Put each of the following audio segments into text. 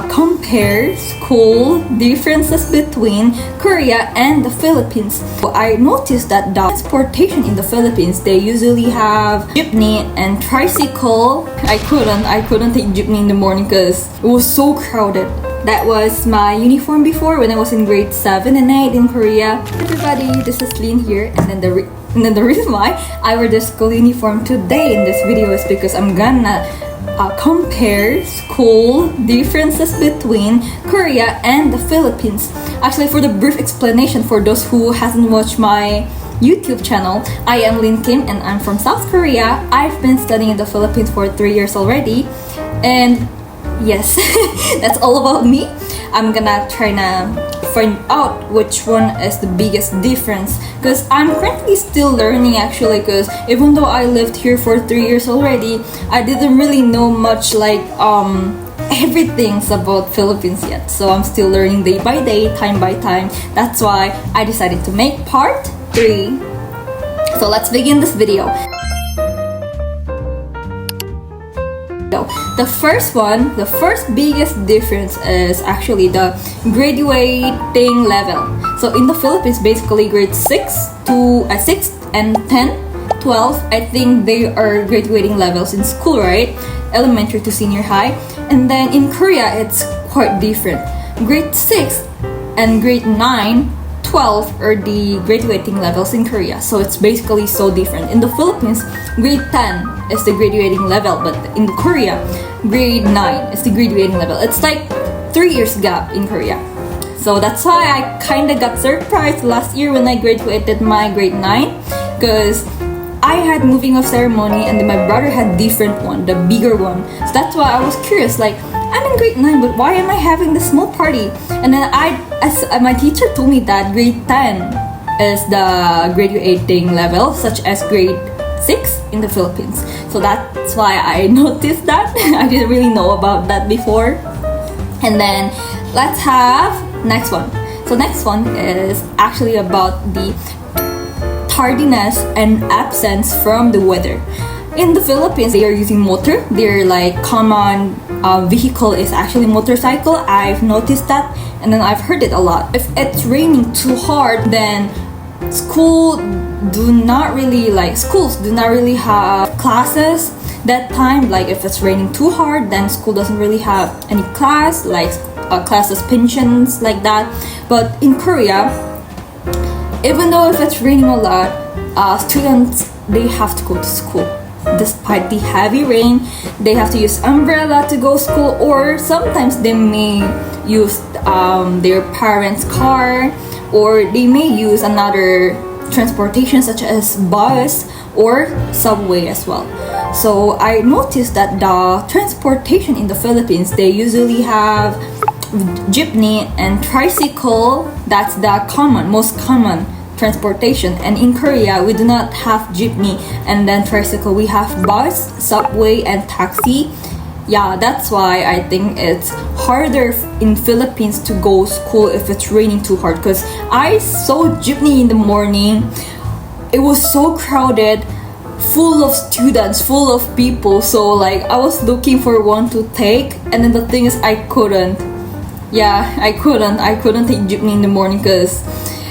compare school differences between Korea and the Philippines. I noticed that the transportation in the Philippines, they usually have jeepney and tricycle. I couldn't take jeepney in the morning because it was so crowded. That was my uniform before when I was in grade 7 and 8 in Korea. Everybody, this is Lynn here, and then the reason why I wear the school uniform today in this video is because I'm gonna compare school differences between Korea and the Philippines. Actually, for the brief explanation for those who hasn't watched my YouTube channel, I am Lynn Kim and I'm from South Korea. I've been studying in the Philippines for 3 years already, and yes, that's all about me. I'm gonna try to find out which one is the biggest difference because I'm currently still learning actually, because even though I lived here for 3 years already, I didn't really know much like everything about Philippines yet. So I'm still learning day by day, time by time. That's why I decided to make part 3. So let's begin this video. The first biggest difference is actually the graduating level. So in the Philippines, basically grade 6 and 10, 12, I think they are graduating levels in school, right? Elementary to senior high. And then in Korea, it's quite different. Grade 6 and grade 9, 12 are the graduating levels in Korea. So it's basically so different. In the Philippines, grade 10 is the graduating level, but in Korea, grade 9 is the graduating level. It's like 3 years gap in Korea. So that's why I kind of got surprised last year when I graduated my grade 9, because I had moving of ceremony and then my brother had different one, the bigger one. So that's why I was curious, like, I'm in grade 9, but why am I having this small party? And then my teacher told me that grade 10 is the graduating level, such as grade 6 in the Philippines. So that's why I noticed that. I didn't really know about that before. And then let's have next one. So next one is actually about the tardiness and absence from the weather. In the Philippines, they are using motor. Their like common vehicle is actually motorcycle. I've noticed that, and then I've heard it a lot. If it's raining too hard, then schools do not really have classes that time. Like if it's raining too hard, then school doesn't really have any class, like class suspensions like that. But in Korea, even though if it's raining a lot, students, they have to go to school. Despite the heavy rain, they have to use umbrella to go to school, or sometimes they may use their parents' car, or they may use another transportation such as bus or subway as well. So I noticed that the transportation in the Philippines, they usually have jeepney and tricycle. That's the most common transportation. And in Korea, we do not have jeepney and then tricycle. We have bus, subway, and taxi. Yeah, that's why I think it's harder in Philippines to go school if it's raining too hard, because I saw jeepney in the morning. It was so crowded, full of students, full of people. So like I was looking for one to take, and then the thing is I couldn't take jeepney in the morning because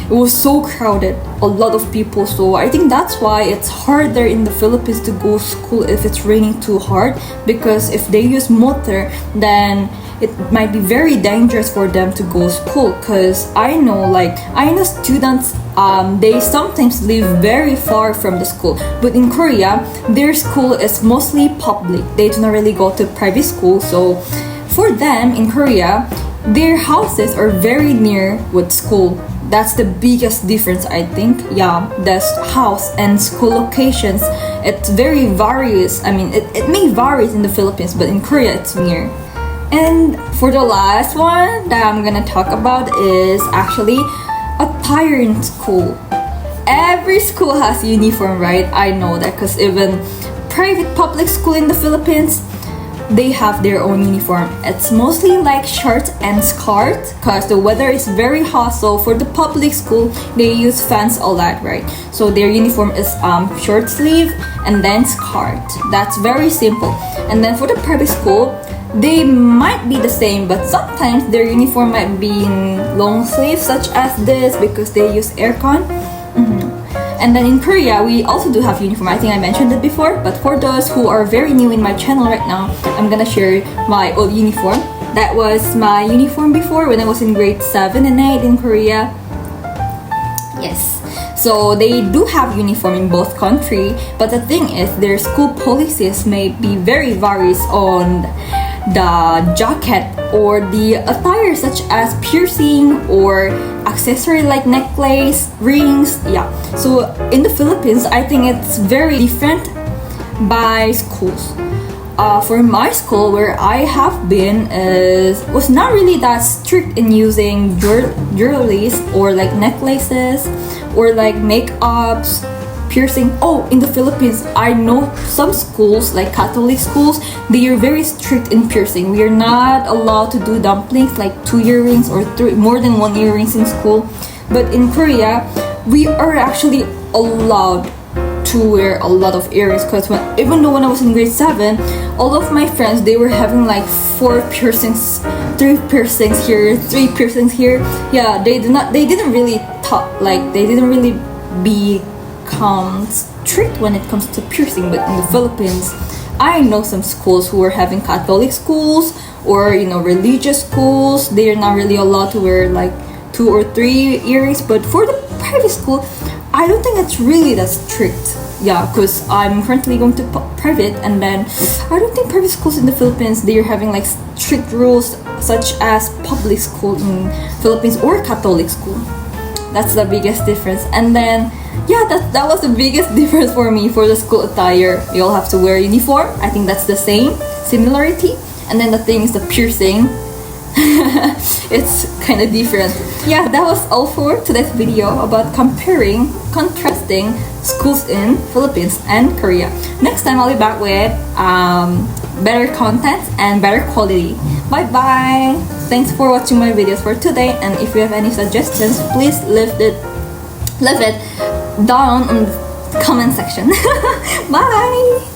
it was so crowded, a lot of people. So I think that's why it's harder in the Philippines to go to school if it's raining too hard, because if they use motor, then it might be very dangerous for them to go to school. Because I know students, they sometimes live very far from the school. But in Korea, their school is mostly public. They do not really go to private school. So for them in Korea, their houses are very near with school. That's the biggest difference, I think. Yeah, the house and school locations, it's very various. I mean, it may vary in the Philippines, but in Korea it's near. And for the last one that I'm gonna talk about is actually attire in school. Every school has uniform, right? I know that because even private public school in the Philippines, they have their own uniform. It's mostly like shorts and skirts because the weather is very hot. So for the public school, they use fans, all that, right? So their uniform is short sleeve and then skirt. That's very simple. And then for the private school, they might be the same, but sometimes their uniform might be in long sleeves, such as this, because they use aircon. And then in Korea, we also do have uniform. I think I mentioned it before, but for those who are very new in my channel right now, I'm gonna share my old uniform. That was my uniform before when I was in grade 7 and 8 in Korea. Yes. So they do have uniform in both country, but the thing is their school policies may be very varies on the jacket or the attire, such as piercing or accessory like necklace, rings. Yeah, so in the Philippines I think it's very different by schools. For my school where I have been was not really that strict in using jewelries or like necklaces or like makeups, piercing. Oh, in the Philippines, I know some schools, like Catholic schools, they are very strict in piercing. We are not allowed to do dumplings, like 2 earrings or more than 1 earrings in school. But in Korea, we are actually allowed to wear a lot of earrings, because even though when I was in grade 7, all of my friends, they were having like 4 piercings, 3 piercings here, 3 piercings here. Yeah, they didn't really become strict when it comes to piercing. But in the Philippines, I know some schools who are having Catholic schools or religious schools. They are not really allowed to wear like 2 or 3 earrings. But for the private school, I don't think it's really that strict. Yeah, because I'm currently going to private, and then I don't think private schools in the Philippines, they are having like strict rules such as public school in Philippines or Catholic school. That's the biggest difference. And then yeah, that was the biggest difference for me for the school attire. We all have to wear uniform. I think that's the similarity. And then the thing is the piercing. It's kind of different. Yeah, that was all for today's video about contrasting schools in Philippines and Korea. Next time I'll be back with better content and better quality. Bye bye. Thanks for watching my videos for today, and if you have any suggestions, please leave it down in the comment section. Bye.